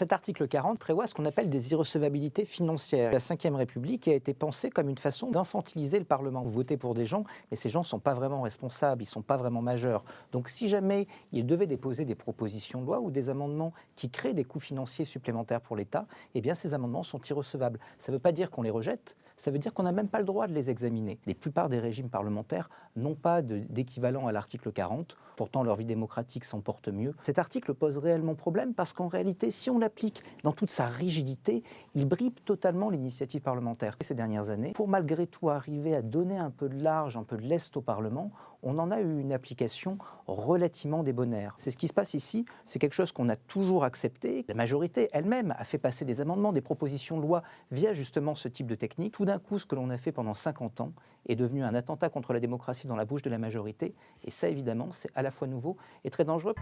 Cet article 40 prévoit ce qu'on appelle des irrecevabilités financières. La Ve République a été pensée comme une façon d'infantiliser le Parlement. Vous votez pour des gens, mais ces gens ne sont pas vraiment responsables, ils ne sont pas vraiment majeurs. Donc si jamais ils devaient déposer des propositions de loi ou des amendements qui créent des coûts financiers supplémentaires pour l'État, eh bien ces amendements sont irrecevables. Ça ne veut pas dire qu'on les rejette, ça veut dire qu'on n'a même pas le droit de les examiner. La plupart des régimes parlementaires n'ont pas d'équivalent à l'article 40, pourtant leur vie démocratique s'en porte mieux. Cet article pose réellement problème parce qu'en réalité, si on l'applique dans toute sa rigidité, il bride totalement l'initiative parlementaire. Ces dernières années, pour malgré tout arriver à donner un peu de large, un peu de lest au Parlement, on en a eu une application relativement débonnaire. C'est ce qui se passe ici, c'est quelque chose qu'on a toujours accepté. La majorité elle-même a fait passer des amendements, des propositions de loi via justement ce type de technique. Tout d'un coup, ce que l'on a fait pendant 50 ans est devenu un attentat contre la démocratie dans la bouche de la majorité. Et ça, évidemment, c'est à la fois nouveau et très dangereux.